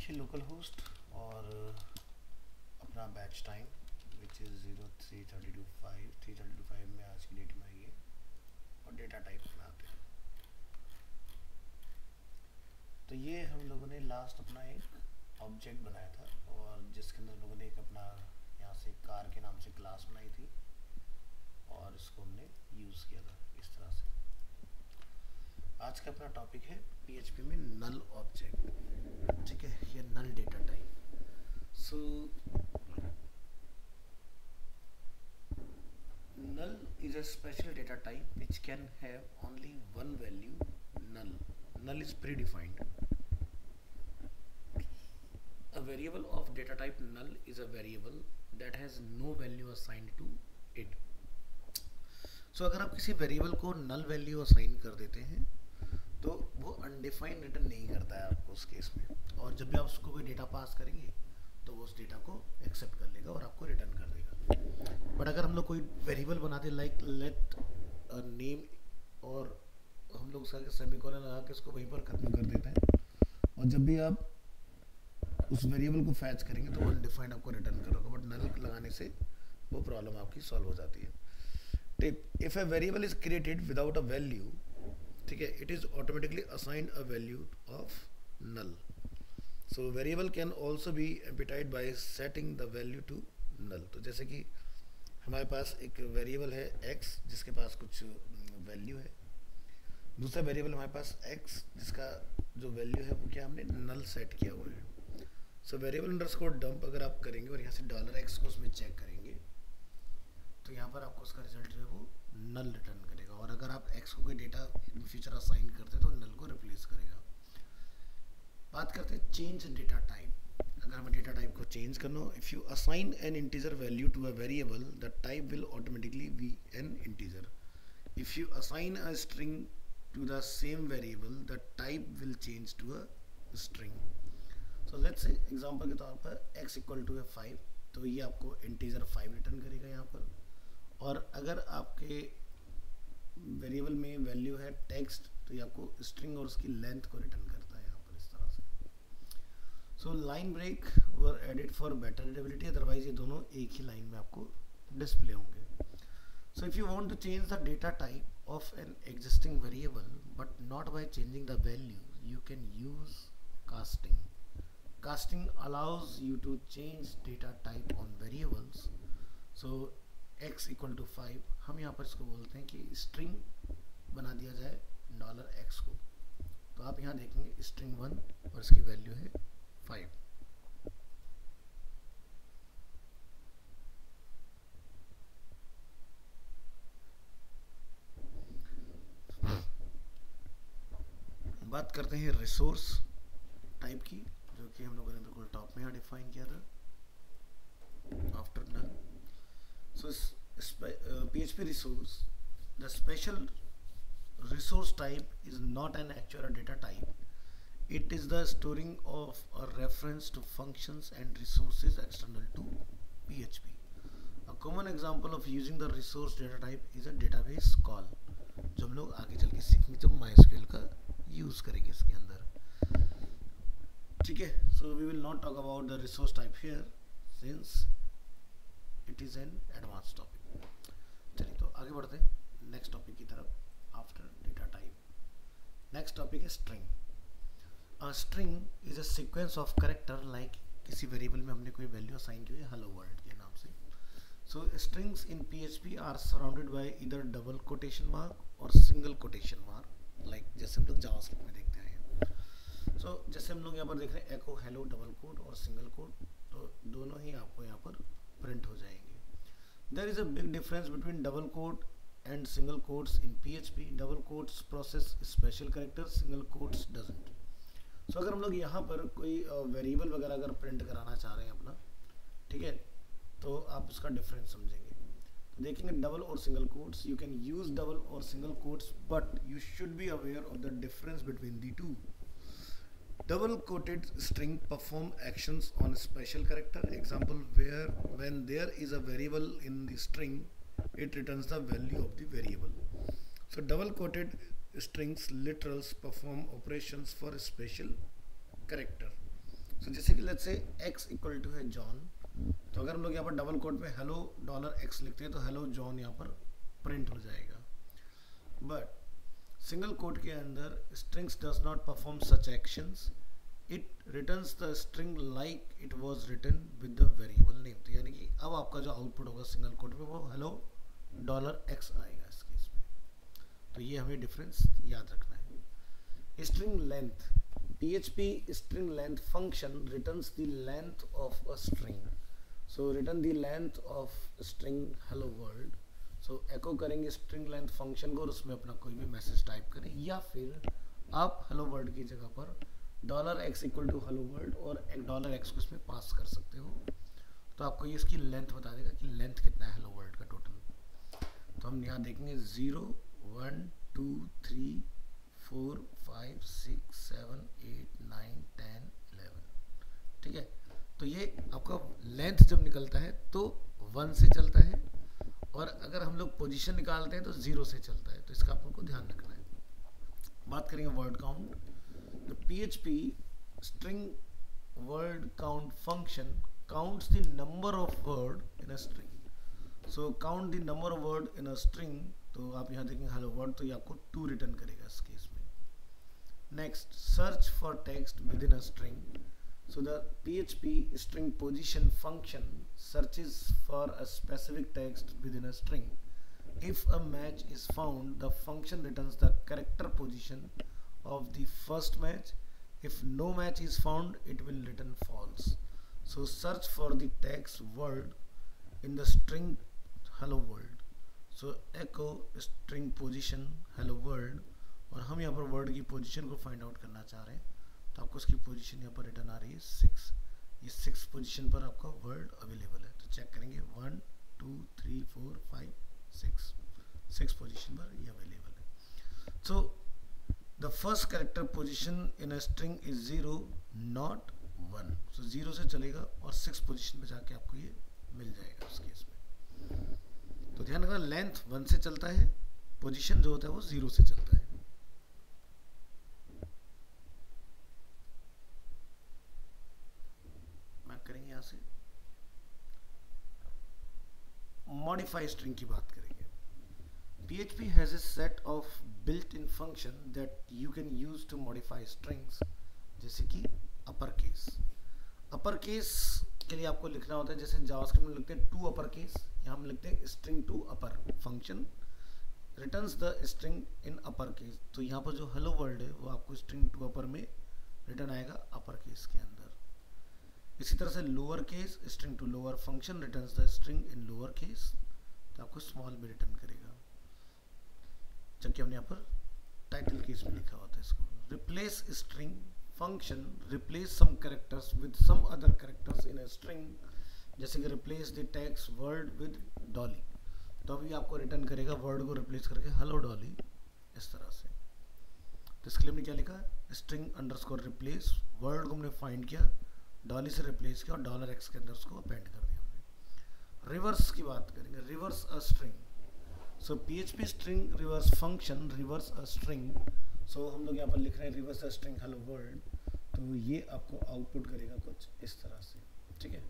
देखिए local host और अपना बैच टाइम विच इज़ 03:32:5 में आज की डेट में आइए और डेटा टाइप बनाते हैं। तो ये हम लोगों ने लास्ट अपना एक ऑब्जेक्ट बनाया था और जिसके अंदर हम लोगों ने एक अपना यहाँ से कार के नाम से क्लास बनाई थी और इसको हमने यूज़ किया था इस तरह से। आज का अपना टॉपिक है PHP में नल ऑब्जेक्ट, ठीक है, ये null data type. So null is a special data type which can have only one value, null. Null is predefined. A variable of data type null is a variable that has no value assigned to it. So अगर आप किसी variable को null value assign कर देते हैं तो वो undefined return नहीं करता है आपको उस केस में, और जब भी आप उसको कोई डेटा पास करेंगे तो वो उस डेटा को एक्सेप्ट कर लेगा और आपको रिटर्न कर देगा। बट अगर हम लोग कोई वेरिएबल बनाते लाइक लेट अ नेम और हम लोग उसका सेमीकोलन लगा के उसको वहीं पर खत्म कर देते हैं, और जब भी आप उस वेरिएबल को फैच करेंगे तो वो अनडिफाइंड आपको रिटर्न करेगा। बट नल लगाने से वो प्रॉब्लम आपकी सॉल्व हो जाती है। ठीक, if a variable is created without a value, ठीक है, it is automatically assigned a value of null. So variable can also be amplified by setting the value to null. तो जैसे कि हमारे पास एक वेरिएबल है x जिसके पास कुछ वैल्यू है, दूसरा वेरिएबल हमारे पास x जिसका जो वैल्यू है वो क्या हमने नल सेट किया हुआ है। सो वेरिएबल अंडरस्कोर डंप अगर आप करेंगे और यहाँ से $x को उसमें चेक करेंगे तो यहाँ पर आपको उसका रिजल्ट जो है वो नल रिटर्न करेगा, और अगर आप x को कोई डेटा इन फ्यूचर असाइन करते तो नल को रिप्लेस करेगा। बात करते हैं चेंज डेटा टाइप। अगर हमें डेटा टाइप को चेंज करना हो, if you assign an integer value to a variable the type will automatically be an integer. If you assign a string to the same variable the type will change to a string. So let's say example के तौर पर x equal to है 5, तो ये आपको integer 5 return करेगा यहाँ पर। और अगर आपके वेरिएबल में वैल्यू है टेक्स्ट तो ये आपको स्ट्रिंग और उसकी लेंथ को रिटर्न करता है यहाँ पर इस तरह से। So line break were added for better readability, otherwise ये दोनों एक ही लाइन में आपको डिस्प्ले होंगे। So if you want to change the data type of an existing variable but not by changing the value you can use casting. Casting allows you to change data type on variables. So x equal to 5 हम यहाँ पर इसको बोलते हैं कि string बना दिया जाए $x को। तो आप यहाँ देखेंगे स्ट्रिंग 1 और इसकी वैल्यू है 5। बात करते हैं रिसोर्स टाइप की, जो कि हम लोगों ने बिल्कुल टॉप में यहाँ डिफाइन किया था after null. So PHP resource, the special resource type is not an actual data type. It is the storing of a reference to functions and resources external to PHP. A common example of using the resource data type is a database call, जो हम लोग आगे चल के सीखेंगे जब MySQL का use करेंगे इसके अंदर। ठीक है, so we will not talk about the resource type here since it is an advance topic. चलिए तो आगे बढ़ते हैं नेक्स्ट टॉपिक की तरफ after data type. Next topic है string. A string is a sequence of character, like किसी variable में हमने कोई वैल्यू असाइन की है हेलो वर्ल्ड के नाम से। So strings in PHP are surrounded by इधर डबल कोटेशन मार्क और सिंगल कोटेशन मार्क, लाइक जैसे हम लोग जावास्क्रिप्ट में देखते हैं। सो जैसे हम लोग यहाँ पर देख रहे हैं एको हेलो डबल कोट और सिंगल कोट, तो दोनों ही आपको यहाँ पर प्रिंट हो जाएंगे। There is a big difference between double quote and single quotes in PHP. Double quotes process special characters, single quotes doesn't. So अगर हम लोग यहाँ पर कोई वेरिएबल वगैरह अगर प्रिंट कराना चाह रहे हैं अपना, ठीक है, तो आप उसका डिफरेंस समझेंगे। तो देखेंगे डबल और single quotes, you can use double और single quotes but you should be aware of the difference between the two. Double quoted string perform actions on a special character. Example where when there is a variable in the string, it returns the value of the variable. So double quoted strings literals perform operations for a special character. So जैसे कि let's say x equal to है John, तो अगर हम लोग यहाँ पर double quote में हेलो $x लिखते हैं तो हेलो जॉन यहाँ पर प्रिंट हो जाएगा। बट सिंगल कोट के अंदर strings does not perform such actions, it returns the string like it was written with the variable name. तो यानी कि अब आपका जो आउटपुट होगा सिंगल कोट में वो हेलो $x आएगा इस केस में। तो ये हमें डिफरेंस याद रखना है। String length, PHP string length function returns the length of a string. So return the length of string hello world. So echo करेंगे string length function को और उसमें अपना कोई भी मैसेज टाइप करें, या फिर आप hello world की जगह पर $x equal to hello world और $x को इसमें पास कर सकते हो। तो आपको ये इसकी लेंथ बता देगा कि लेंथ कितना है hello world का टोटल। तो हम यहाँ देखेंगे 0 1 2 3 4 5 6 7 8 9 10 11, ठीक है। तो ये आपका लेंथ जब निकलता है तो 1 से चलता है, और अगर हम लोग पोजीशन निकालते हैं तो 0 से चलता है। तो इसका आपको ध्यान रखना है। बात करेंगे word count. The PHP string word count function counts the number of word in a string. So count the number of word in a string, तो आप यहाँ देखेंगे हेलो वर्ड, तो ये आपको 2 रिटर्न करेगा इस केस में। Next, search for text within a string. So the PHP string position function searches for a specific text within a string. If a match is found, the function returns the character position of the first match. If no match is found, it will return false. So search for the text word in the string hello world. So echo string position hello world, और हम यहाँ पर word की position को find out करना चाह रहे हैं, तो आपको उसकी पोजीशन यहाँ पर रिटर्न आ रही है 6। ये 6 पोजीशन पर आपका वर्ड अवेलेबल है। तो चेक करेंगे 1 2 3 4 5 6 पोजीशन पर ये अवेलेबल है। सो the first character position in a string is 0 not 1। सो 0 से चलेगा और 6 पोजीशन पे जाके आपको ये मिल जाएगा उस केस में। तो ध्यान रखना, लेंथ 1 से चलता है, पोजीशन जो होता है वो 0 से चलता है। करेंगे यहाँ से मॉडिफाई स्ट्रिंग की बात करेंगे। PHP has a set of built-in function that you can use to modify strings, जैसे कि अपर केस। अपर केस के लिए आपको लिखना होता है, जैसे जावास्क्रिप्ट में लिखते हैं टू अपर केस, यहाँ हम लिखते हैं string to upper. Function returns the string in upper case. तो यहाँ पर जो हेलो वर्ल्ड है वो आपको स्ट्रिंग टू अपर में रिटर्न आएगा अपर केस के अंदर। इसी तरह से lower case string to lower, function returns the string in lower case, तो आपको स्मॉल में रिटर्न करेगा। जबकि हमने यहाँ पर टाइटल केस में लिखा होता है इसको। Replace string function replace some characters with some other characters in a string, जैसे कि replace the text word with Dolly, तो अभी आपको रिटर्न करेगा वर्ड को रिप्लेस करके हेलो डॉली इस तरह से। तो इसके लिए हमने क्या लिखा, स्ट्रिंग अंडरस्कोर रिप्लेस, वर्ड को हमने फाइंड किया, डॉली से रिप्लेस किया और $x के अंदर उसको अपेंड कर दिया हमने। रिवर्स की बात करेंगे, reverse a string. So PHP string reverse function reverse a string. So हम लोग यहाँ पर लिख रहे हैं reverse a string hello world, तो ये आपको आउटपुट करेगा कुछ इस तरह से, ठीक है।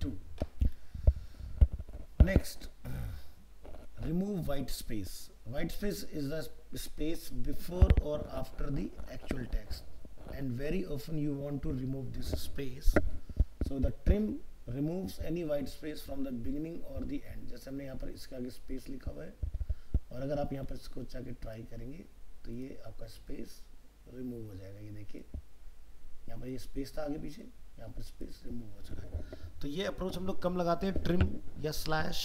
2 next, remove white space. White space is the space before और after the actual text, and very often you want to remove this space. So the trim removes any white space from the beginning or the end. जैसे हमने यहाँ पर इसके आगे space लिखा हुआ है, और अगर आप यहाँ पर इसको जाके ट्राई करेंगे तो ये आपका स्पेस रिमूव हो जाएगा। ये देखिए यहाँ पर ये स्पेस था आगे पीछे, यहाँ पर स्पेस रिमूव हो चुका है। तो ये अप्रोच हम लोग कम लगाते हैं, ट्रिम या स्लैश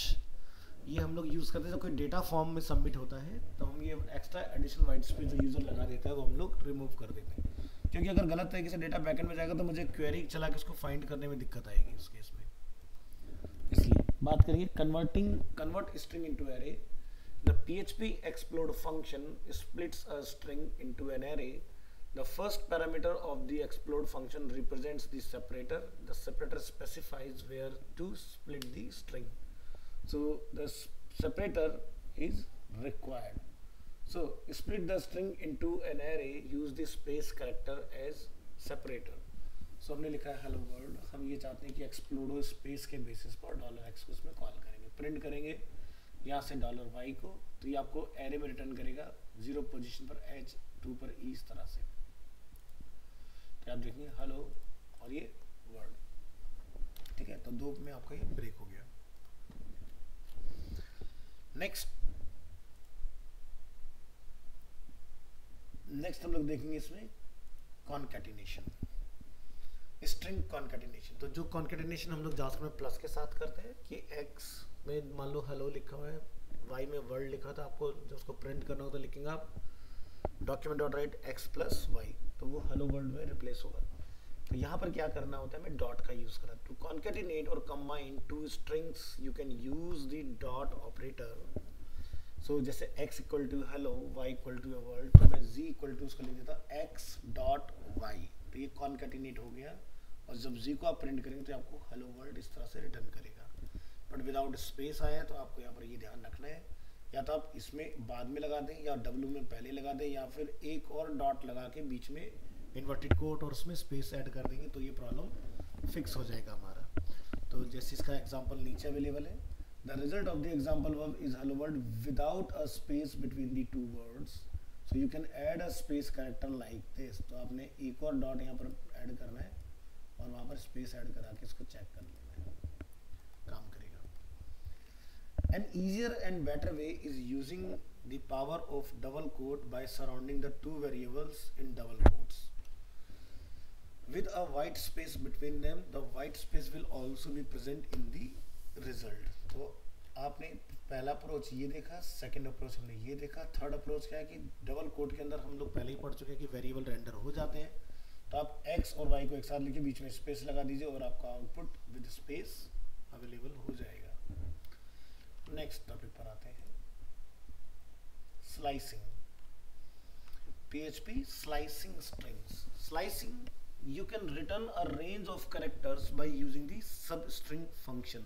ये हम लोग यूज़ करते हैं जब कोई डेटा फॉर्म में सबमिट होता है, तो हम ये एक्स्ट्रा एडिशनल वाइट स्पेस जो यूज़र लगा देता है वो हम लोग रिमूव कर देते हैं, क्योंकि अगर गलत तरीके से डेटा बैकएंड में जाएगा तो मुझे क्वेरी चला के उसको फाइंड करने में दिक्कत आएगी उस केस में। इसलिए बात करेंगे convert string into array. The PHP explode function splits a string into an array. The first parameter of the explode function represents the separator. The separator specifies where to split the string. So the separator is required. So split the string into an array, use the space character as separator. सो हमने लिखा है hello world, हम ये चाहते हैं कि एक्सप्लोडो space के basis पर $x को उसमें कॉल करेंगे, प्रिंट करेंगे यहाँ से $y को, तो ये आपको एरे में रिटर्न करेगा 0 पोजीशन पर h 2 पर e, इस तरह से। तो आप देखेंगे हेलो और ये वर्ल्ड, ठीक है। तो 2 में आपका ये ब्रेक हो गया। नेक्स्ट हम लोग देखेंगे इसमें कॉन्कैटिनेशन, स्ट्रिंग कॉन्कैटिनेशन। तो जो कॉन्कैटिनेशन हम लोग जावास्क्रिप्ट में प्लस के साथ करते हैं कि x में मान लो हेलो लिखा हुआ है, y में वर्ल्ड लिखा था, आपको जब उसको प्रिंट करना हो तो लिखेंगे आप document dot right x plus y, तो वो हेलो वर्ल्ड में रिप्लेस होगा। तो यहाँ पर क्या करना होता है, मैं डॉट का यूज करा। टू कॉन्कैटिनेट और combine two strings you can use the dot operator. So जैसे x equal to hello, y equal to world, तो मैं z इक्वल टू उसको लिख देता x डॉट y, तो ये कॉन्कैटिनेट हो गया। और जब z को आप प्रिंट करेंगे तो आपको हेलो वर्ल्ड इस तरह से रिटर्न करेगा। बट विदाउट स्पेस आया तो आपको यहाँ पर ये ध्यान रखना है, या तो आप इसमें बाद में लगा दें या w में पहले लगा दें, या फिर एक और डॉट लगा के बीच में इन्वर्टेड कोट और उसमें स्पेस ऐड कर देंगे, तो ये प्रॉब्लम फिक्स हो जाएगा हमारा। तो जैसे इसका एग्जांपल नीचे अवेलेबल है, the result of the example verb is hello world without a space between the two words, so you can add a space character like this. तो आपने एक और डॉट यहाँ पर ऐड करना है और वहाँ पर स्पेस ऐड करा के इसको चेक कर लेना है, काम करेगा। An easier and better way is using the power of double quote by surrounding the two variables in double quotes. With a white space between them, the white space will also be present in the result. तो आपने पहला approach ये देखा, second approach हमने ये देखा, third approach क्या है कि डबल कोट के अंदर हम लोग पहले ही पढ़ चुके हैं कि वेरिएबल रेंडर हो जाते हैं। तो आप x और y को एक साथ लिखिए, बीच में स्पेस लगा दीजिए और आपका आउटपुट विद स्पेस अवेलेबल हो जाएगा। नेक्स्ट टॉपिक पर आते हैं, slicing. PHP slicing strings. Slicing, you can return a range of characters by using the substring function.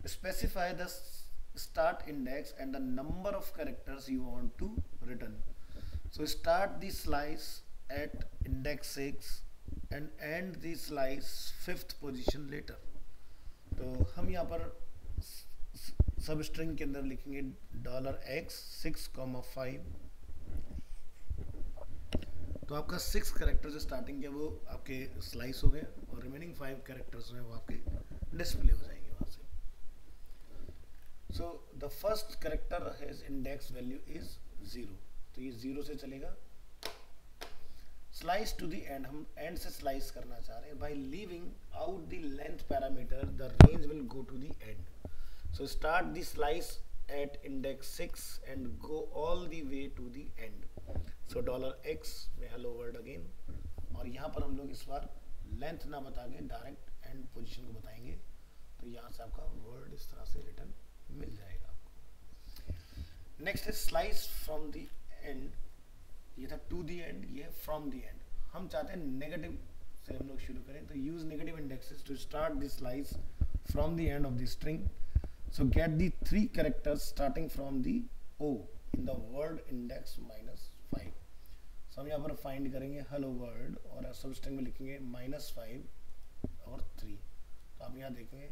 Specify the start index and the number of characters you want to return. So start the slice at index 6 and end the slice 5th position later. तो हम यहाँ पर सब string के अंदर लिखेंगे $x 6,5। तो आपका 6 कैरेक्टर जो स्टार्टिंग के वो आपके स्लाइस हो गए और रिमेनिंग 5 कैरेक्टर्स हैं वो आपके डिस्प्ले हो जाएंगे वहाँ से। So the first character has index value is 0, तो ये 0 से चलेगा। स्लाइस टू द एंड, हम एंड से स्लाइस करना चाह रहे हैं। By leaving out the length parameter the range will go to the end. So start the slice at index 6 and go all the way to the end. So $x में hello world again, और यहाँ पर हम लोग इस बार length ना बता के डायरेक्ट एंड पोजीशन को बताएंगे, तो यहाँ से आपका वर्ड इस तरह से रिटर्न मिल जाएगा आपको। नेक्स्ट है स्लाइस फ्रॉम द एंड, ये था टू द एंड, ये फ्रॉम द एंड। हम चाहते हैं नेगेटिव से हम लोग शुरू करें, तो use negative indexes to start the slice from the end of the string. So get the 3 characters starting from the O in the word index -5. So हम यहाँ पर find करेंगे hello world और सब स्ट्रिंग में लिखेंगे -5 और 3। तो आप यहाँ देखेंगे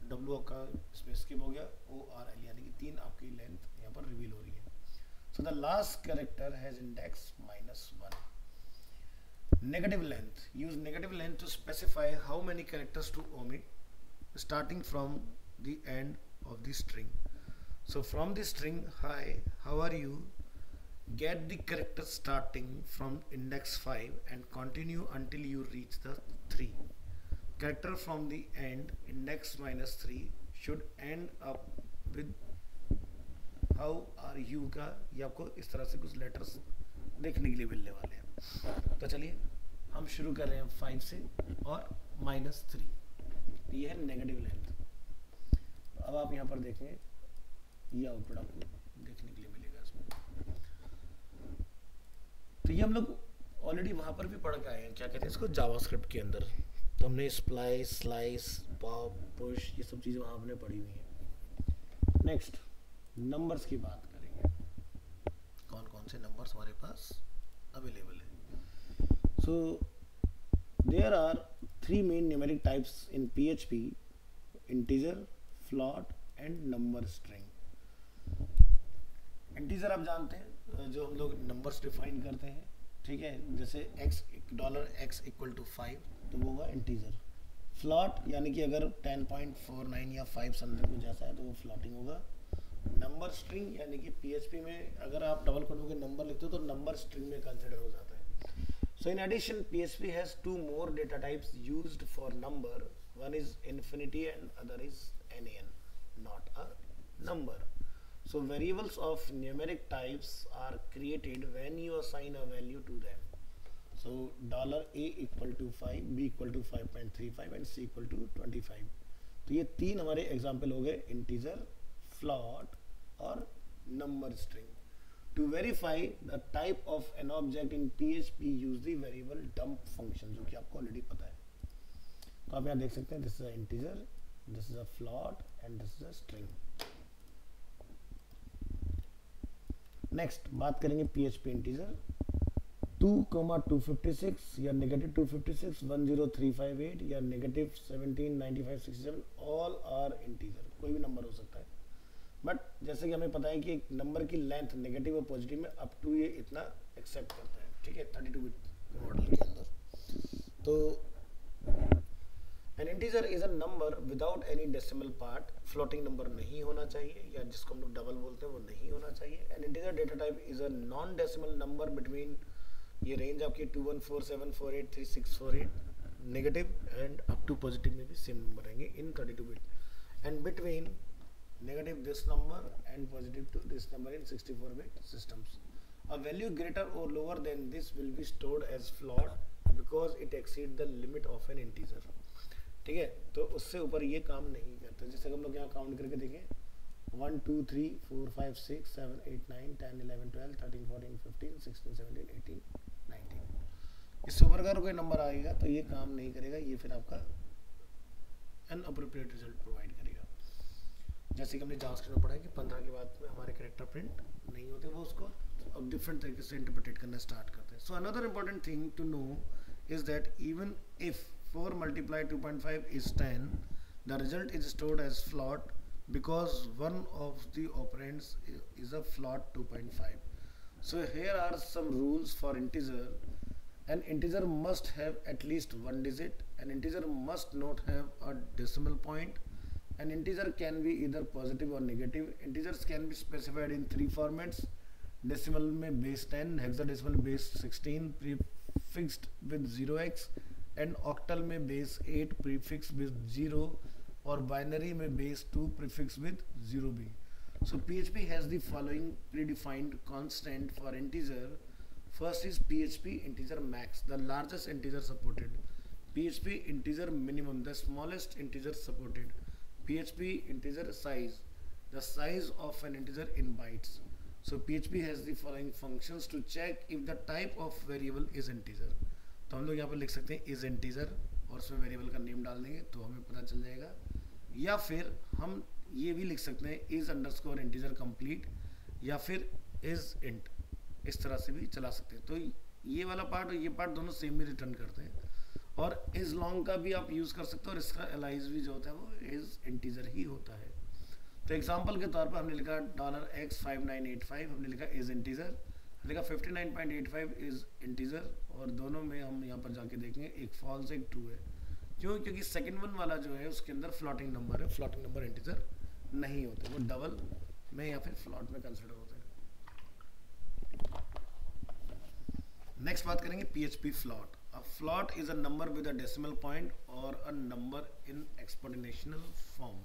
W का इसमें स्किप हो गया, ORL यानी कि 3 आपकी लेंथ यहाँ पर रिवील हो रही है। So the last character has index -1. Negative length, use negative length to specify how many characters to omit starting from the end of the string. So from the string hi, how are you, get the character starting from index 5 and continue until you reach the 3. Character from the end index -3 should end up with how are you का, ये आपको इस तरह से कुछ letters देखने के लिए मिलने वाले हैं। तो चलिए हम शुरू कर रहे हैं 5 से और -3, ये है नेगेटिव लेंथ। अब आप यहाँ पर देखें ये आउटपुट आपको देखने के लिए मिलेगा इसमें। तो ये हम लोग ऑलरेडी वहाँ पर भी पढ़ के आए हैं, क्या कहते हैं इसको, जावास्क्रिप्ट के अंदर। तो हमने स्प्लाइस, स्लाइस, पॉप, पुश, ये सब चीज़ें वहाँ हमने पढ़ी हुई हैं। नेक्स्ट नंबर्स की बात करेंगे, कौन कौन से नंबर्स हमारे पास अवेलेबल है। So there are three main numeric types in PHP: integer, float and number string. Integer आप जानते हैं जो हम लोग नंबर्स डिफाइन करते हैं, ठीक है, जैसे $x इक्वल टू 5 तो वो होगा इंटीजर. फ्लॉट यानी कि अगर 10.49 या 5 समथिंग कुछ जैसा है तो वो फ्लॉटिंग होगा. नंबर स्ट्रिंग यानी कि PHP में अगर आप डबल कोट के नंबर लिखते हो तो नंबर स्ट्रिंग में कंसिडर हो जाता है. So in addition, PHP has two more data types used for number. One is infinity and other is NaN, not a number. So variables of numeric types are created when you assign a value to them. So $a equal to 5, b equal to 5.35 and c equal to 25. तो ये तीन हमारे example हो गए, integer, float और number string. To verify the type of an object in PHP, use the variable dump function, जो कि आपको ऑलरेडी पता है. तो आप यहाँ देख सकते हैं, this is a integer, this is a float and this is a string. Next बात करेंगे PHP integer. 2,256 या -256, 10358 या -17 95 67 all are integer. कोई भी नंबर हो सकता है. बट जैसे कि हमें पता है कि एक नंबर की लेंथ नेगेटिव और पॉजिटिव में अप टू ये इतना एक्सेप्ट करता है, ठीक है, 32 बिट मॉडल के अंदर. तो N integer is a number without any decimal part. Floating number नहीं होना चाहिए या जिसको हम लोग डबल बोलते हैं वो नहीं होना चाहिए. An integer data type is a non decimal number between, ये रेंज आपकी 2147483648 negative and up to positive में भी सेम नंबर रहेंगे in 32 bit, and between negative this number and positive to this number in 64-bit systems. A value greater or lower than this will be stored as float because it exceeds the limit of an integer. ठीक है, तो उससे ऊपर ये काम नहीं करता. जैसे हम लोग यहाँ काउंट करके देखें, 1 2 3 4 5 6 7 8 9 10 11 12 13 14 15 16 17 18 19. इससे ऊपर अगर कोई नंबर आएगा तो ये काम नहीं करेगा, ये फिर आपका अनअप्रोप्रिएट रिजल्ट प्रोवाइड करेगा. जैसे कि हमने जावास्क्रिप्ट में पढ़ा है कि 15 के बाद में हमारे कैरेक्टर प्रिंट नहीं होते, वो उसको अब डिफरेंट तरीके से इंटरप्रेट करना स्टार्ट करते हैं. So another important thing to know is that even if 4 multiplied 2.5 is 10, the result is stored as float because one of the operands is a float 2.5. So here are some rules for integer. An integer must have at least one digit. An integer must not have a decimal point. An integer can be either positive or negative. Integers can be specified in three formats: decimal में base 10, hexadecimal base 16 prefixed with 0x, and octal में base 8 prefixed with 0, और binary में base 2 prefixed with 0b. So PHP has the following predefined constant for integer. First is PHP integer max, the largest integer supported. PHP integer minimum, the smallest integer supported. PHP integer size, the size of an integer in bytes. So PHP has the following functions to check if the type of variable is integer. तो हम लोग यहाँ पर लिख सकते हैं is integer और उसमें वेरिएबल का नेम डाल देंगे तो हमें पता चल जाएगा. या फिर हम ये भी लिख सकते हैं is underscore integer complete या फिर is int, इस तरह से भी चला सकते हैं. तो ये वाला पार्ट और ये पार्ट दोनों सेम ही रिटर्न करते हैं. और इज लॉन्ग का भी आप यूज़ कर सकते हो और इसका एलाइज भी जो होता है वो इज इंटीजर ही होता है. तो एग्जांपल के तौर पर हमने लिखा $x5985, हमने लिखा इज इंटीजर, लिखा 59.85 इज इंटीजर, और दोनों में हम यहाँ पर जाके देखेंगे एक फॉल्स एक ट्रू है. क्यों? क्योंकि सेकंड वन वाला जो है उसके अंदर फ्लोटिंग नंबर है, फ्लोटिंग नंबर इंटीजर नहीं होते, वो डबल में या फिर फ्लॉट में कंसिडर होते हैं. नेक्स्ट बात करेंगे PHP float. A float is a number with a decimal point or a number in exponential form.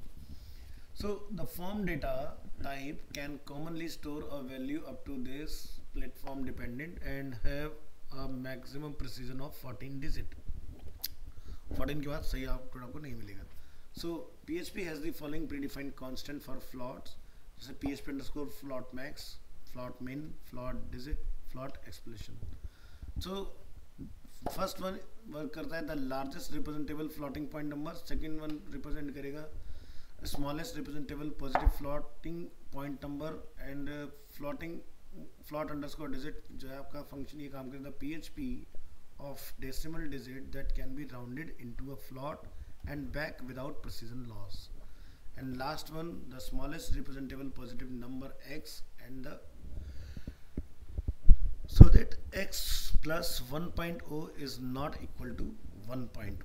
So the form data type can commonly store a value up to this platform dependent and have a maximum precision of 14 digit. 14 के बाद सही output आपको नहीं मिलेगा. So PHP has the following predefined constant for floats, जैसे PHP underscore float max, float min, float digit, float explosion. So first one work करता है the largest representable floating point number, second one represent करेगा smallest representable positive floating point number, and float underscore digit जो है आपका function ये काम करेगा PHP of decimal digit that can be rounded into a float and back without precision loss. And last one, the smallest representable positive number x, and the so that x plus 1.0 is not equal to 1.0.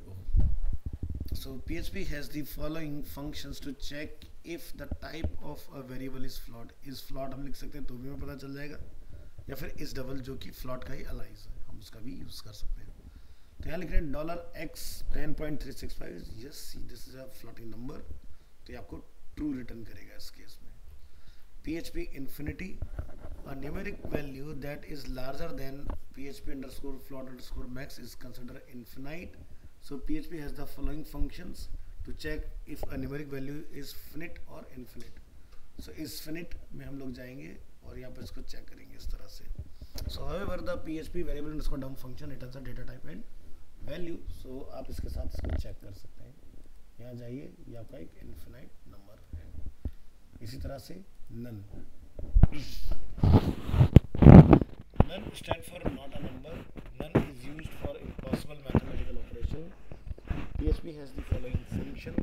So PHP has the following functions to check if the type of a variable is float. इस float हम लिख सकते हैं तो भी हमें पता चल जाएगा, या फिर इस डबल जो कि float का ही अलाइज है हम उसका भी यूज कर सकते हैं. तो यहाँ लिख रहे हैं $x 10.365. Yes, this is a floating number, तो ये आपको ट्रू रिटर्न करेगा इस केस में. PHP infinity, a numeric value that is larger than PHP underscore float underscore max is considered infinite. So PHP has the following functions to check if a numeric value is finite or infinite. So is finite में हम लोग जाएंगे और यहाँ पर इसको check करेंगे इस तरह से. So however the PHP variable underscore dump function returns a data type and value. So आप इसके साथ इसको चेक कर सकते हैं. यहाँ जाइए, ये आपका एक इनफिनाइट नंबर है. इसी तरह से none. None stand for not a number. None is used for impossible mathematical operation. PHP has the following function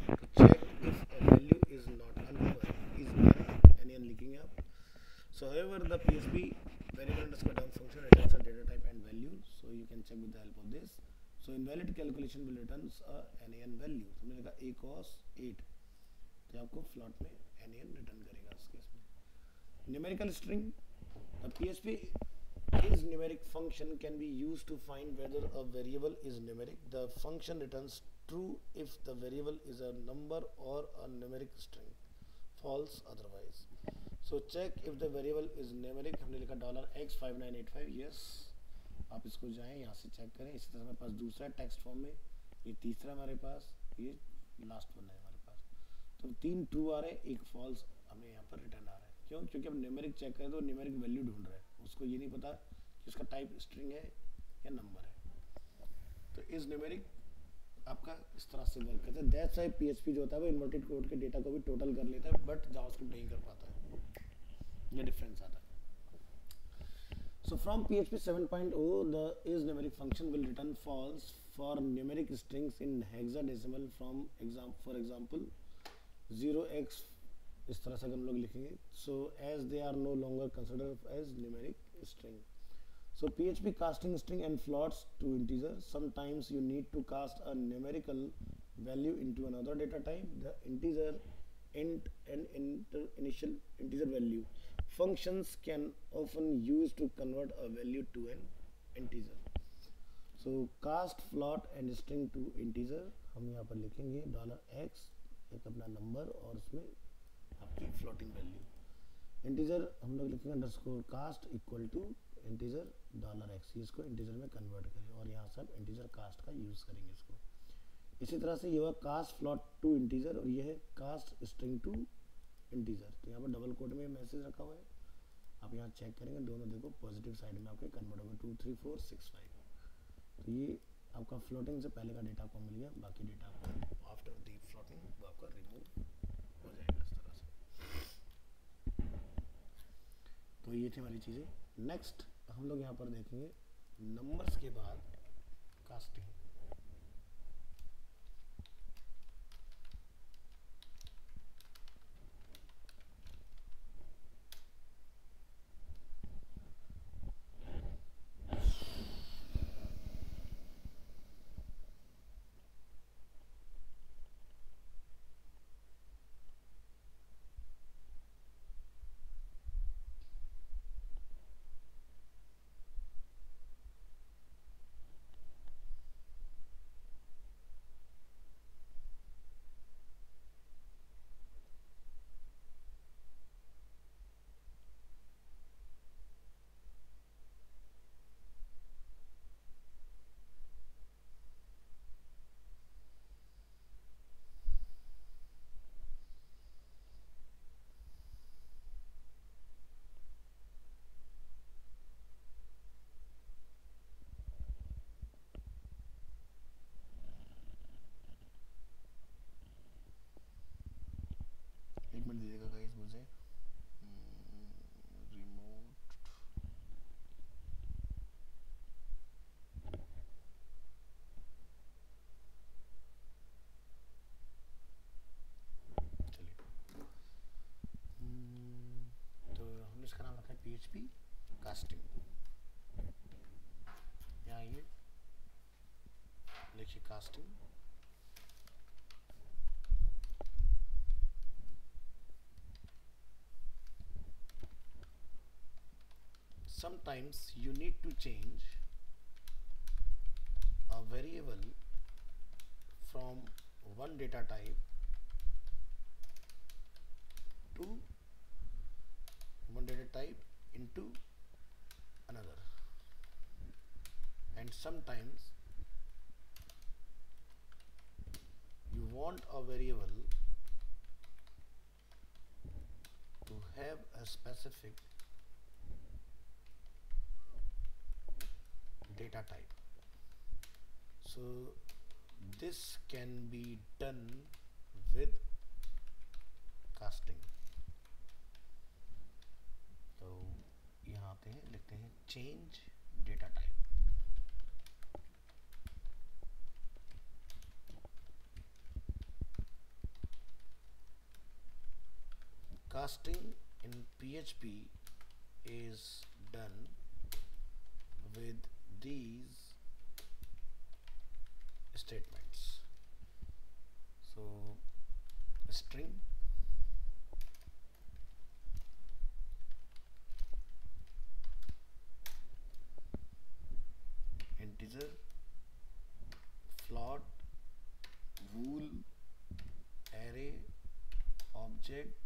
to check if a value is not a number. Is none linking up. So however the PHP variable underscore dump function returns a data type and value. So you can check with the help of this. So invalid calculation will returns a NaN value. तो हमने लिखा a cos 8, तो आपको float में NaN return करेगा इस case में. Numerical string, the PHP is numeric function can be used to find whether a variable is numeric. The function returns true if the variable is a number or a numeric string, false otherwise. So check if the variable is numeric. हमने लिखा $x 5985. yes, आप इसको जाएं, यहाँ से check करें. इसी तरह हमारे पास दूसरा टेक्स्ट फॉर्म में, ये तीसरा हमारे पास, ये लास्ट वन है हमारे पास. तो 3 ट्रू आ रहे हैं, एक फॉल्स हमें यहाँ पर रिटर्न आ रहा है. क्यों? क्योंकि हम न्यूमेरिक चेक करें तो न्यूमेरिक वैल्यू ढूंढ रहे हैं, उसको ये नहीं पता कि उसका टाइप स्ट्रिंग है या नंबर है. तो इस न्यूमेरिक आपका इस तरह से वर्क करता है. दैट्स व्हाई PHP जो होता है वो इन्वर्टेड कोड के डेटा को भी टोटल कर लेता है, बट जावास्क्रिप्ट नहीं कर पाता है. ये डिफरेंस आता है. So from PHP 7.0, the is numeric function will return false for numeric strings in hexadecimal from for example 0x. इस तरह से हम लोग लिखेंगे. So as they are no longer considered as numeric string. So PHP casting string and floats to integer. Sometimes you need to cast a numerical value into another data type. The integer int and initial integer value functions can often use to convert a value to an integer. So cast float and string to integer. हम यहाँ पर लिखेंगे $x, एक अपना number और उसमें आपकी floating value. Integer हम लोग लिखेंगे underscore cast equal to integer $x. इसको इंटीजर में कन्वर्ट करें और यहाँ से आप इंटीजर कास्ट का यूज़ करेंगे इसको. इसी तरह से ये हुआ कास्ट फ्लोट टू इंटीजर और ये है कास्ट स्ट्रिंग टू इंटीजर. तो यहाँ पर डबल कोट में मैसेज रखा हुआ है, आप यहाँ चेक करेंगे, दोनों देखो पॉजिटिव साइड में आपके कन्वर्ट होगा 2 3 4 6 5. तो ये आपका फ्लोटिंग से पहले का डेटा आपको मिल गया, बाकी डेटा आपका आफ्टर दी फ्लोटिंग वो आपका रिमूव हो जाएगा इस तरह से. तो ये थी हमारी चीज़ें. नेक्स्ट हम लोग यहाँ पर देखेंगे नंबर्स के बाद कास्टिंग. PHP कास्टिंग, यहाँ ये लिखिए casting, sometimes you need to change a variable from one data type to one data type into another, and sometimes you want a variable to have a specific data type. So this can be done with casting. तो यहाँ आते हैं, लिखते हैं change data type. Casting in PHP is done with these statements. So string, integer, float, bool, array, object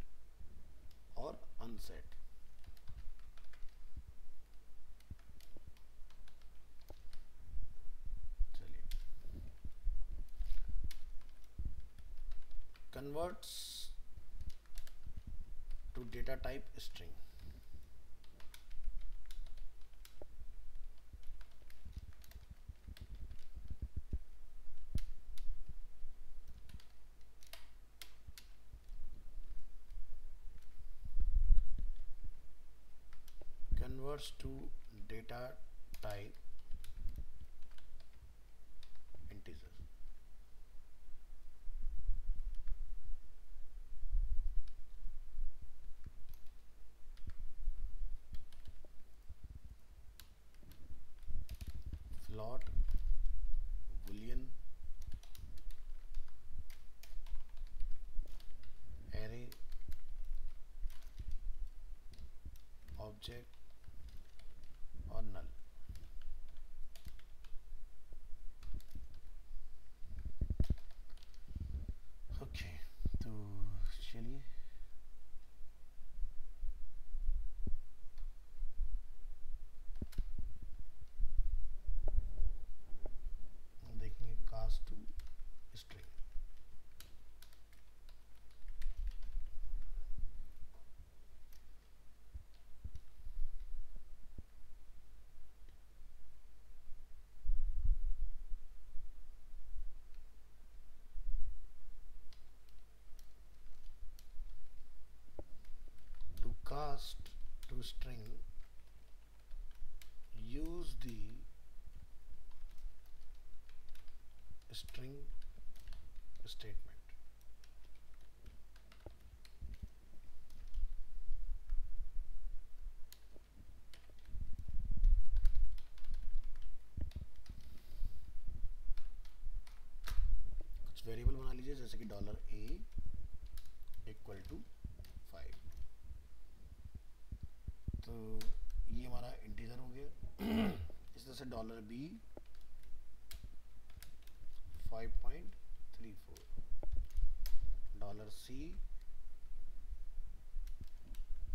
और unset. चलिए, converts to data type string. Converts to data type integer. Float, boolean, array, object और null. Okay, तो चलिए देखेंगे cast to string. To cast to string, use the string statement. कुछ variable बना लीजिए, जैसे कि $a इक्वल टू 5. तो ये हमारा इंटीजर हो गया. इस तरह से $b 5.34, $c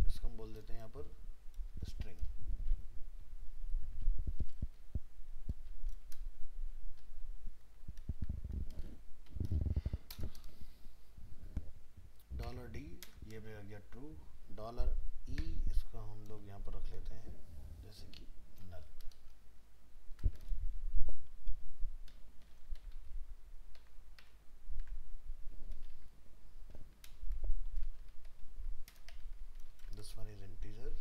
इसको हम बोल देते हैं यहाँ पर स्ट्रिंग. $d ये भी आ गया ट्रू. $e इसको हम लोग यहाँ पर रख लेते हैं जैसे कि नल. This one is integer.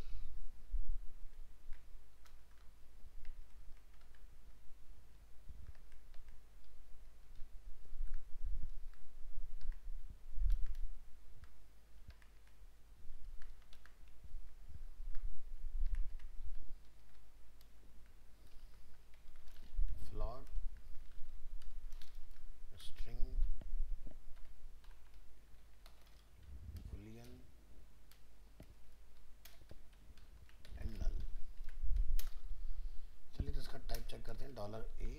हैं $a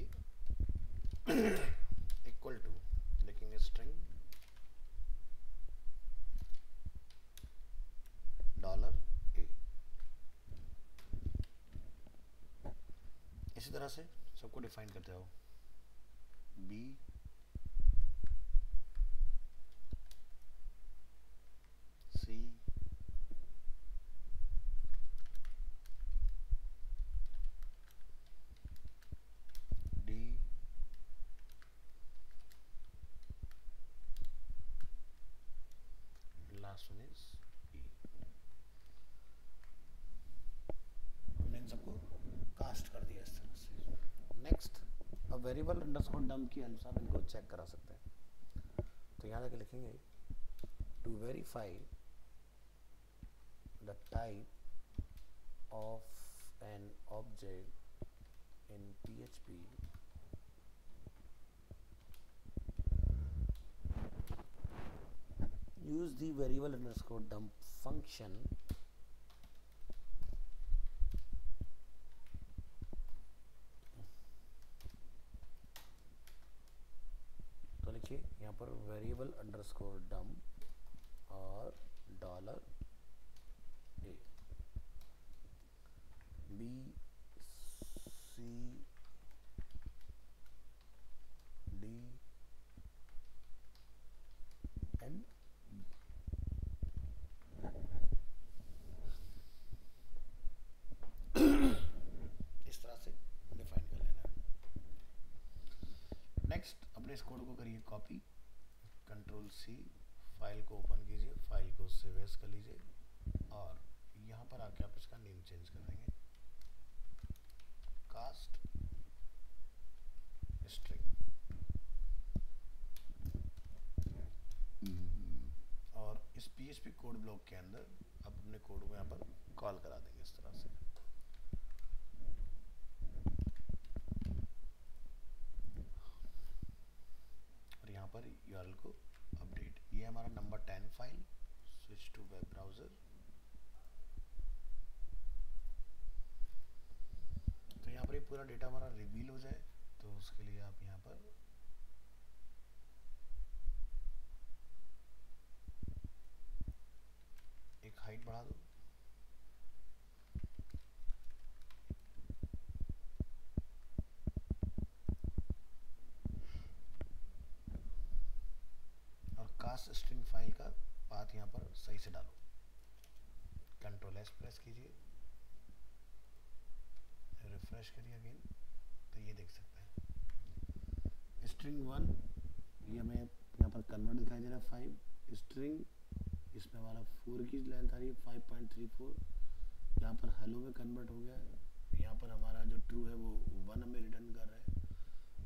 इक्वल टू, लिखेंगे स्ट्रिंग $a। इसी तरह से सबको डिफाइन करते हो, B C D last one is E। हमने इन सबको कास्ट कर दिया इस तरह से। नेक्स्ट, अब वेरिएबल अंडरस्कोर डम्प के अनुसार इनको चेक करा सकते हैं। तो यहाँ जाके लिखेंगे to verify the type of an object in PHP, use the variable underscore dump function तो लिखिए यहाँ पर वेरिएबल अंडरस्कोर डम्प और $a, B C D and इस तरह से डिफाइन कर लेना। नेक्स्ट, अपने इस कोड को करिए कॉपी, Ctrl+C, फाइल को ओपन कीजिए, फाइल को सेव एज कर लीजिए और यहाँ पर आके आप इसका नेम चेंज कर देंगे, कास्ट स्ट्रिंग, और इस PHP कोड ब्लॉक के अंदर आप अपने कोड को यहाँ पर कॉल करा देंगे इस तरह से। और यहाँ पर URL को अपडेट, ये हमारा number 10 file, switch to web browser. तो यहाँ पर ये पूरा डेटा हमारा रिवील हो जाए तो उसके लिए आप यहाँ पर एक हाइट बढ़ा दो, और कास्ट स्ट्रिंग फाइल का पाथ यहाँ पर सही से डालो, Ctrl+S प्रेस कीजिए, रिफ्रेश करिए अगेन, तो ये देख सकते हैं स्ट्रिंग 1 ये हमें यहाँ पर कन्वर्ट दिखाई दे रहा है 5, स्ट्रिंग इसमें हमारा 4 की लेंथ आ रही है 5.34, यहाँ पर हेलो में कन्वर्ट हो गया है, यहाँ पर हमारा जो ट्रू है वो 1 हमें रिटर्न कर रहा है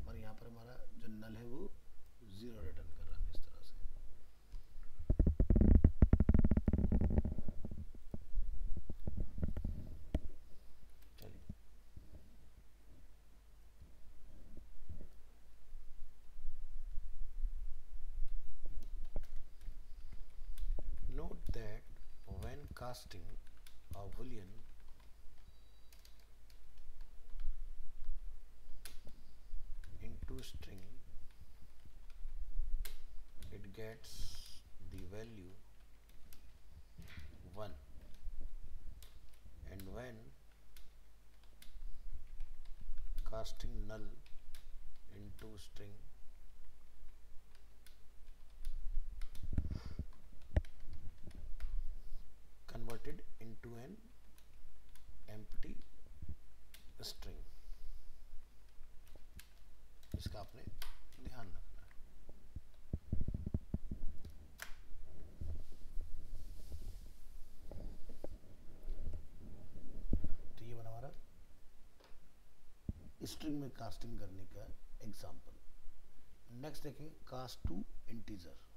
और यहाँ पर हमारा जो नल है वो 0 रिटर्न कर रहा है इस तरह से। चलिए, note that when casting a boolean into string, it gets the value 1, and when casting null into string, converted into an empty string। इसका आपने ध्यान रखना है। तो ये बना हमारा स्ट्रिंग में कास्टिंग करने का एग्जांपल। नेक्स्ट देखेंगे cast to integer.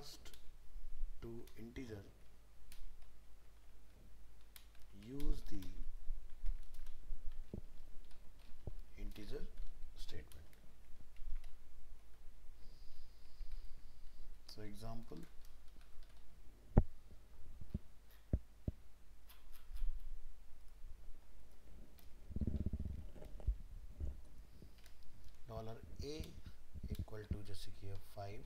cast to integer, use the integer statement. So example, $a equal to जैसे कि 5,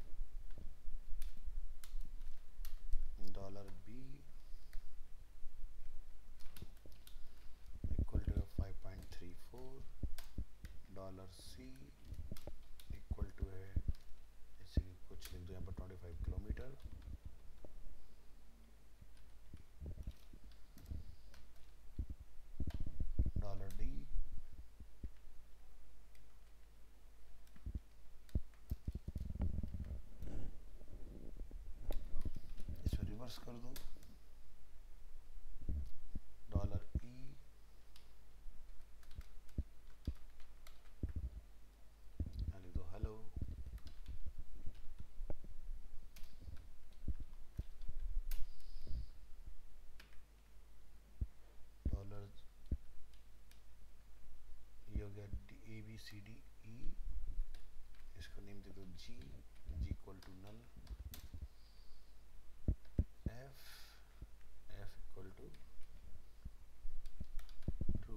$b equal to 5.34, $c equal to ऐसे कुछ लिख दो यहाँ पर 25 किलोमीटर, $d इसमें रिवर्स कर दो, $e लिख दो हेलो, डॉलर ये हो गया ABCDE, इसको नेम दे दो G equal to null, F equal to true.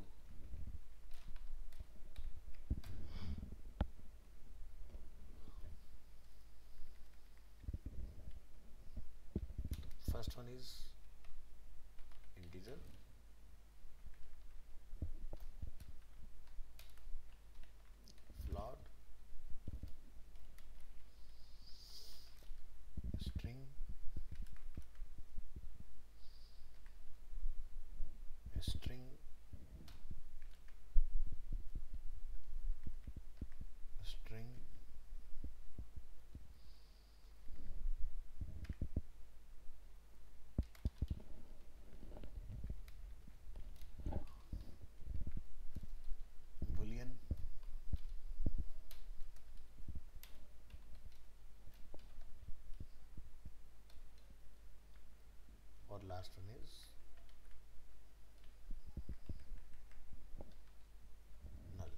First one is integer, float, string, string, string, boolean, और लास्ट वन इज null।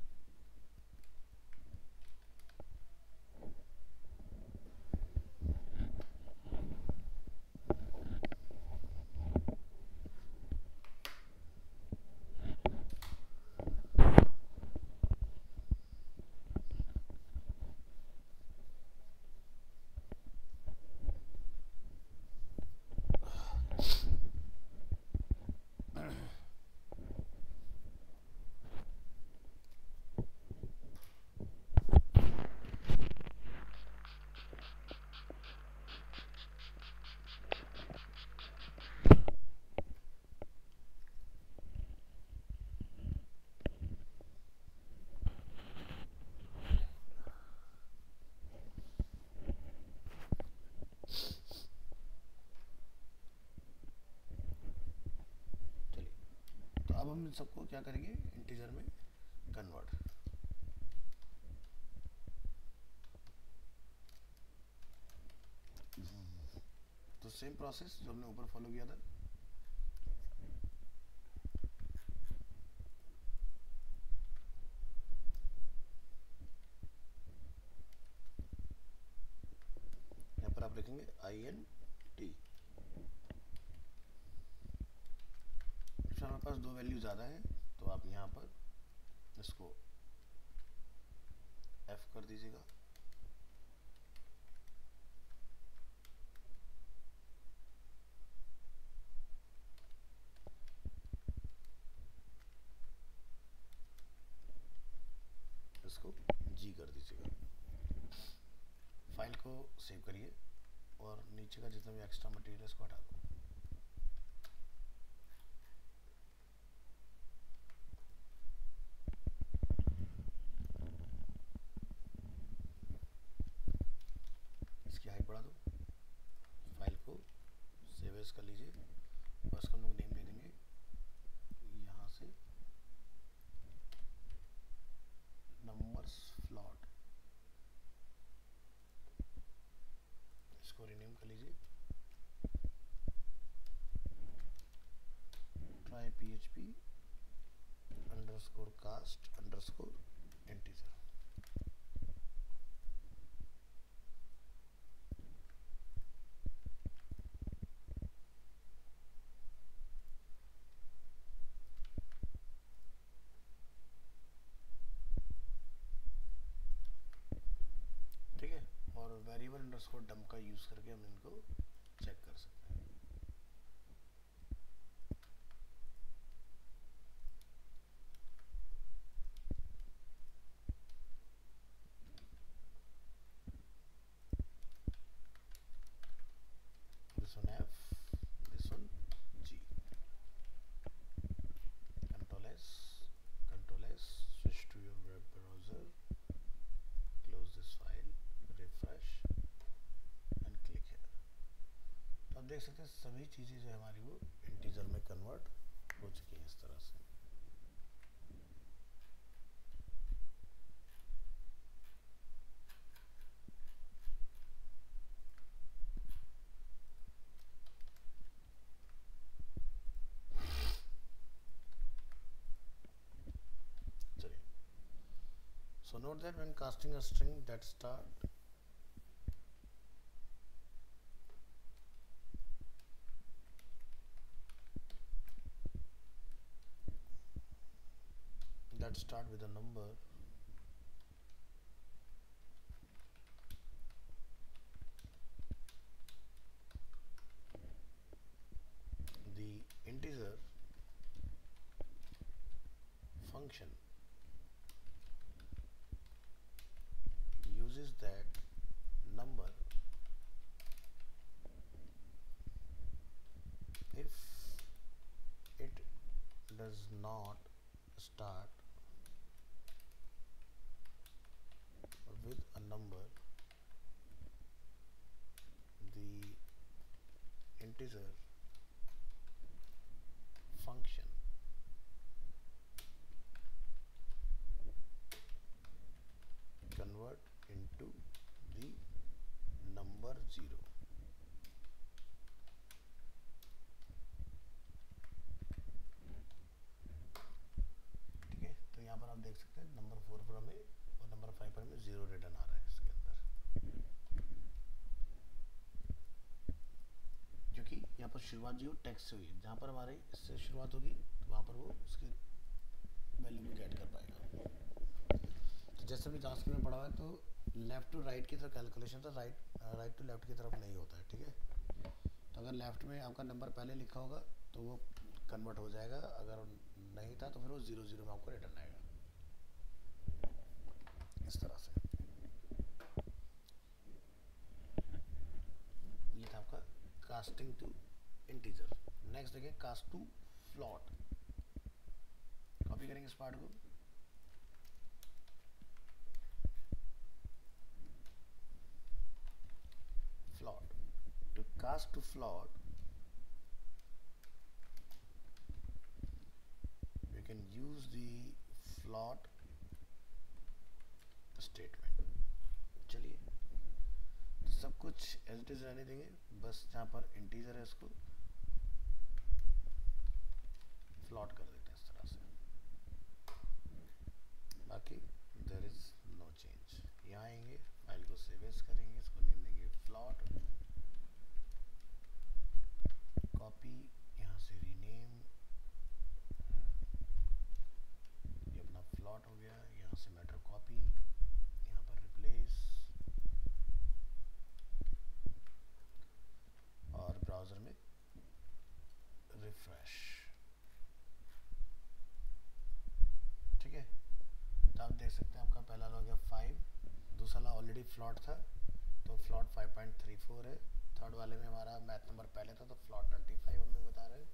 अब हम इन सबको क्या करेंगे, इंटीजर में कन्वर्ट। तो सेम प्रोसेस जो हमने ऊपर फॉलो किया था, यहाँ पर आप लिखेंगे INT। हमारे पास दो वैल्यू ज़्यादा है तो आप यहाँ पर इसको F कर दीजिएगा, इसको G कर दीजिएगा। फाइल को सेव करिए और नीचे का जितना भी एक्स्ट्रा मटेरियल है इसको हटा दो। इसकी हाइट बढ़ा दो, फाइल को सेव एज कर लीजिए और इसका हम लोग नेम दे देंगे यहाँ से नंबर्स फ्लॉट, इसको रीनेम कर लीजिए। php underscore cast underscore integer। ठीक है, और वेरिएबल अंडरस्कोर डम्प का यूज करके हम इनको चेक कर सकते हैं। This one F, this one G। Control S, switch to your web browser, close this file, refresh and click here। तो आप देख सकते हैं सभी चीज़ें जो हमारी वो इंटीजर में कन्वर्ट हो चुकी हैं इस तरह से। So note that when casting a string that start with a number, the integer function uses that number if it does not start with a number, the integer function convert into the number 0। ठीक है, तो यहाँ पर आप देख सकते हैं number 4 पर हमें और नंबर 5 पर हमें 0 रिटर्न आ रहा है इसके अंदर, क्योंकि यहाँ पर शुरुआत जो टेक्स्ट से हुई है, जहाँ पर हमारी इससे शुरुआत होगी तो वहाँ पर वो उसकी वैल्यू भी गेट कर पाएगा। तो जैसे भी जांच में पढ़ा हुआ है तो लेफ्ट टू राइट की तरफ कैलकुलेशन था, राइट टू लेफ्ट की तरफ नहीं होता है। ठीक है, तो अगर लेफ्ट में आपका नंबर पहले लिखा होगा तो वो कन्वर्ट हो जाएगा, अगर नहीं था तो फिर वो 0 0 में आपको रिटर्न आएगा इस तरह से। ये था आपका कास्टिंग टू इंटीजर। नेक्स्ट देखिए कास्ट टू फ्लॉट। कॉपी करेंगे इस पार्ट को, float to cast to float you can use the float statement। चलिए तो सब कुछ एज इट इज रहने देंगे, बस जहाँ पर इंटीजर है इसको फ्लॉट कर देते हैं इस तरह से, बाकी देयर इज नो चेंज। यहाँ आएंगे, फाइल को सेव एज करेंगे, इसको नेम देंगे फ्लॉट, कॉपी, यहाँ से रीनेम, ये अपना फ्लॉट हो गया, यहाँ से मैटर कॉपी, यहाँ पर रिप्लेस और ब्राउजर में रिफ्रेश। ठीक है, तो आप देख सकते हैं आपका पहला हो गया 5, दूसरा ऑलरेडी फ्लॉट था तो फ्लॉट 5.34 है, थर्ड वाले में हमारा मैथ नंबर पहले था तो फ्लॉट 25 हमें बता रहे हैं।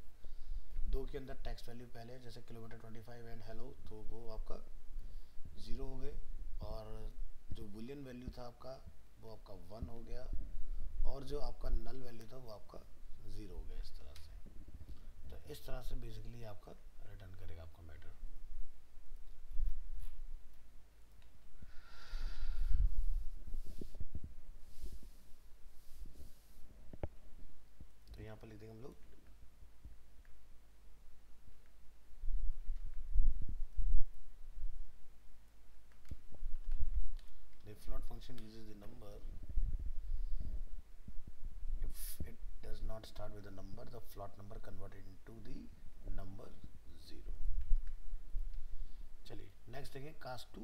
2 के अंदर टेक्स्ट वैल्यू पहले जैसे किलोमीटर 25 एंड हेलो, तो वो आपका 0 हो गए, और जो बुलियन वैल्यू था आपका वो आपका 1 हो गया, और जो आपका नल वैल्यू था वो आपका 0 हो गया इस तरह से। तो इस तरह से बेसिकली आपका रिटर्न करेगा आपका मैटर। तो यहाँ पर लिख देंगे हम लोग function uses the number if it does not start with a number, the float number converted into the number 0. चलिए नेक्स्ट देखें, cast to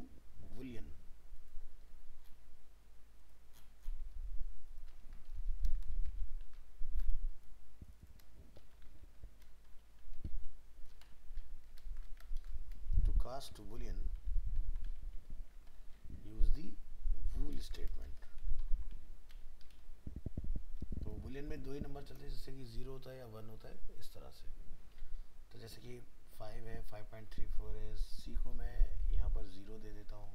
boolean. To cast to boolean, use the wool statement. तो boolean में दो ही number चलते हैं, जैसे कि 0 होता है या 1 होता है, इस तरह से. तो जैसे कि 5 है, 5.34 है, सी को मैं यहाँ पर 0 दे देता हूँ,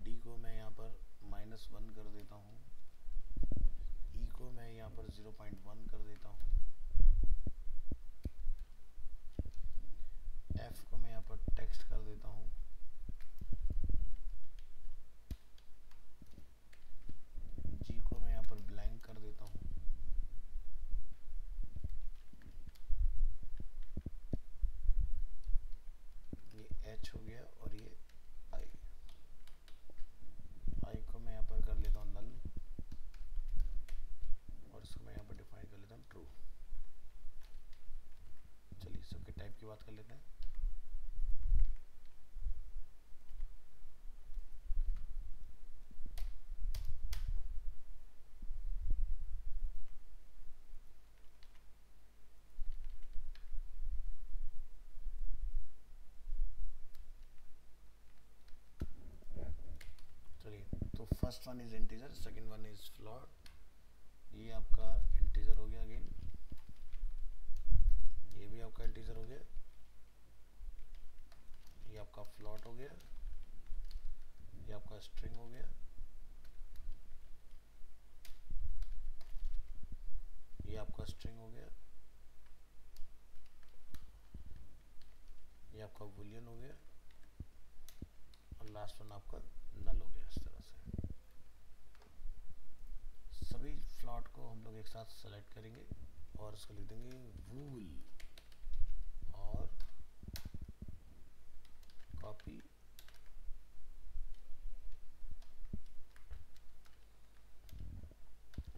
डी को मैं यहाँ पर -1 कर देता हूँ, ई को मैं यहाँ पर 0.1 कर देता हूँ, एफ को मैं यहाँ पर टेक्स्ट कर देता हूँ, जी को मैं यहाँ पर ब्लैंक कर देता हूँ, ये एच हो गया, और ये आई. आई को मैं यहाँ पर कर लेता हूँ नल, और इसको मैं यहाँ पर डिफाइन कर लेता हूँ ट्रू. चलिए सबके टाइप की बात कर लेते हैं. तो first one is integer, second one is float. ये आपका इंटीजर हो गया अगेन, ये भी आपका इंटीजर हो गया, ये आपका फ्लोट हो गया, ये आपका स्ट्रिंग हो गया, ये आपका स्ट्रिंग हो गया, ये आपका बूलियन हो गया, और लास्ट वन आपका नल हो गया. इस तरह से सभी फ्लॉट को हम लोग एक साथ सेलेक्ट करेंगे और इसको लिख देंगे वूल और कॉपी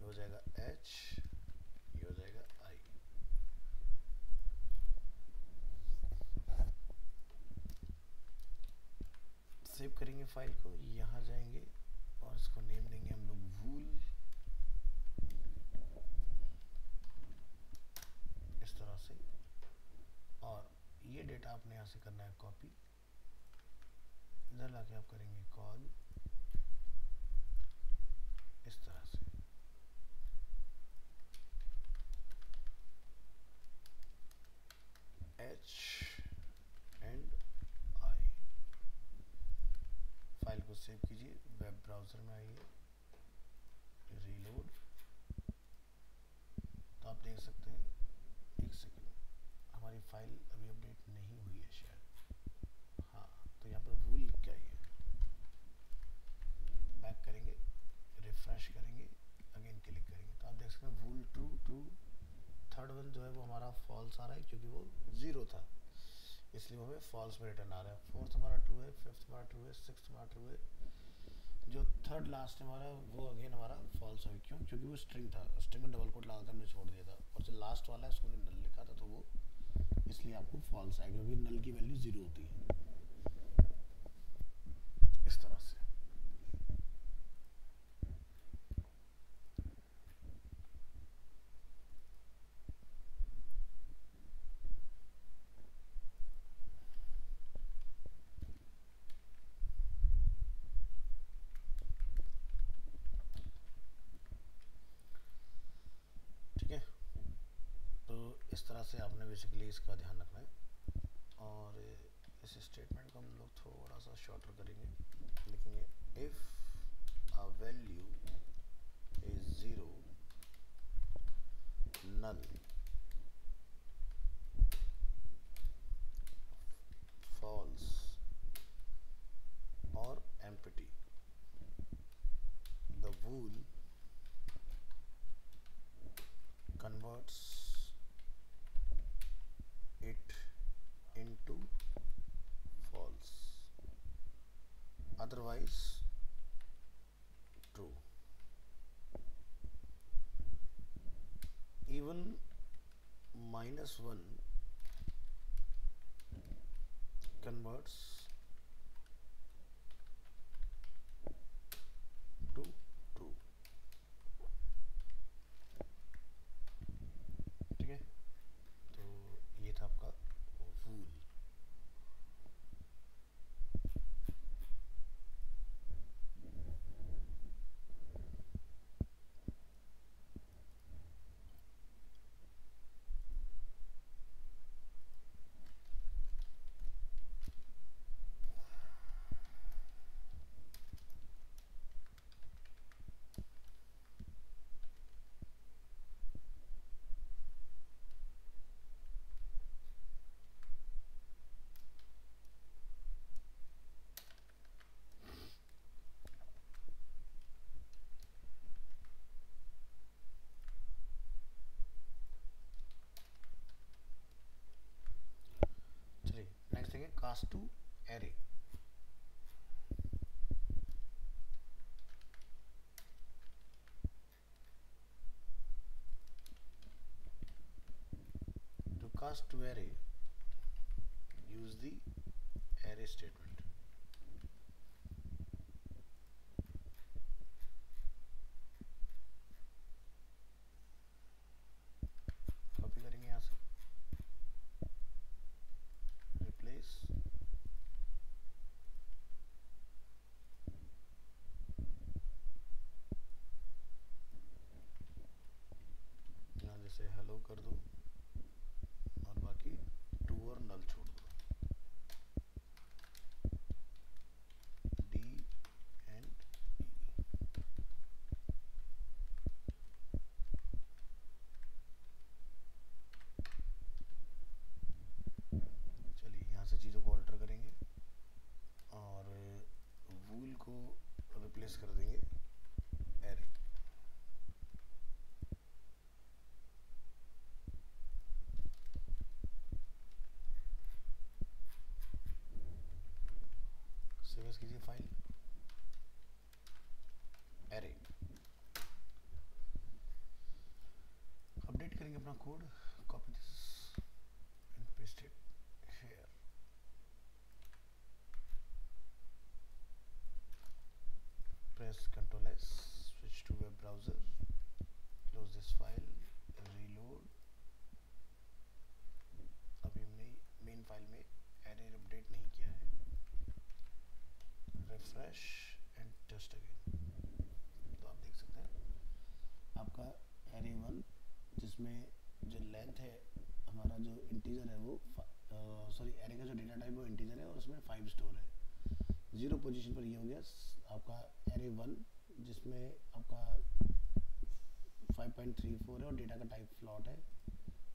हो जाएगा एच, ये हो जाएगा आई. सेव करेंगे फाइल को, यहाँ जाएंगे और इसको नेम देंगे हम लोग वूल, इस तरह से. और ये डेटा आपने यहाँ से करना है कॉपी, इधर लाके आप करेंगे कॉल, इस तरह से. H and I. फाइल को सेव कीजिए, वेब ब्राउज़र में आइए, रीलोड. तो आप देख सकते हैं, एक सेकेंड, हमारी फाइल अभी अपडेट नहीं हुई है शायद. हाँ, तो यहाँ पर वूल लिख के आइए, बैक करेंगे, रिफ्रेश करेंगे, अगेन क्लिक करेंगे, तो आप देख सकते हैं वूल ट्रू ट्रू. थर्ड वन जो है वो हमारा फॉल्स आ रहा है क्योंकि वो 0 था, इसलिए वो हमें फॉल्स में रिटर्न आ रहा है. फोर्थ हमारा ट्रू है, फिफ्थ हमारा ट्रू है, सिक्स्थ हमारा ट्रू है. जो थर्ड लास्ट हमारा वो अगेन हमारा फॉल्स है. क्यों? क्योंकि वो स्ट्रिंग था, स्ट्रिंग में डबल कोट लगाकर हमने छोड़ दिया था, और जो लास्ट वाला है उसको हमने नल लिखा था, तो वो इसलिए आपको फॉल्स आएगा क्योंकि नल की वैल्यू 0 होती है. इस तरह से. इस तरह से आपने बेसिकली इसका ध्यान रखना है. और इस स्टेटमेंट को हम लोग थोड़ा सा शॉर्टर करेंगे, लिखेंगे if a value is 0 null false और empty, the bool converts it into false, otherwise -1 converts to true। ठीक है, तो ये था आपका वूल। चलिए नेक्स्ट देखें, cast to array. To cast to array, use the array statement। Copy करेंगे यहाँ से, रिप्लेस, यहाँ जैसे हेलो कर दो और बाकी टू और नल छोड़ दो, डी एंड ई। चलिए यहाँ से चीज़ों को ऑल्टर करेंगे और वूल को रिप्लेस कर देंगे एरे। सेव कीजिए फाइल एरे। अपडेट करेंगे अपना code, copy this and paste it here. Press Ctrl S, switch to web browser, close this file, reload। अभी हमने मेन फाइल में एरे अपडेट नहीं किया है। Refresh and test again. तो आप देख सकते हैं आपका एरे 1 जिसमें जो लेंथ है हमारा जो इंटीजर है वो सॉरी एरे का जो डेटा टाइप वो इंटीजर है और उसमें 5 स्टोर है। 0 पोजीशन पर ये हो गया आपका एरे 1 जिसमें आपका 5.34 है और डेटा का टाइप फ्लॉट है।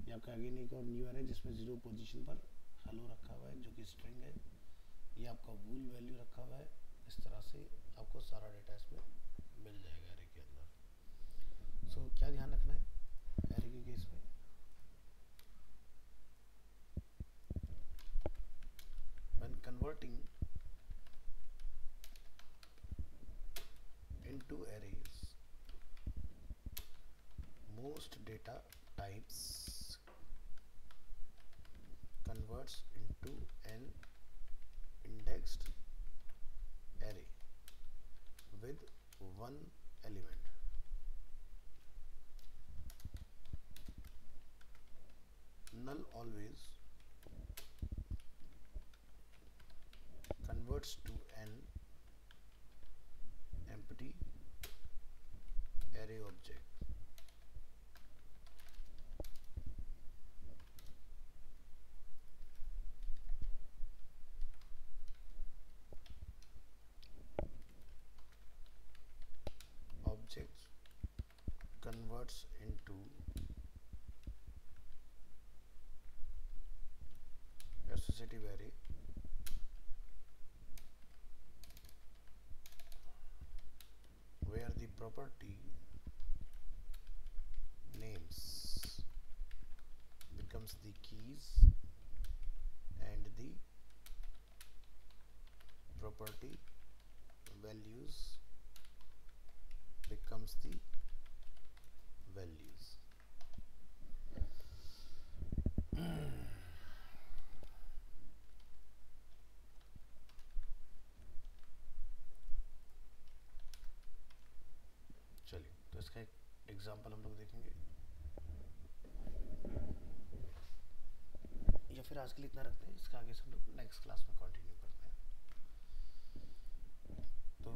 ये आपका अगेन एक और न्यू एरे जिसमें 0 पोजीशन पर हेलो रखा हुआ है जो कि स्ट्रिंग है। ये आपका वूल वैल्यू रखा हुआ है। इस तरह से आपको सारा डेटा इसमें मिल जाएगा एरे के अंदर। सो क्या ध्यान रखना है एरे के केस में, when converting into arrays, most data types converts into an indexed array with one element। Null always converts to an empty array object। Objects converts into associative array where the property names becomes the keys and the property values becomes the values। तो इसका एक example हम लोग देखेंगे, या फिर आज के लिए इतना रखते हैं, इसका आगे से हम लोग नेक्स्ट क्लास में कंटिन्यू करते हैं। तो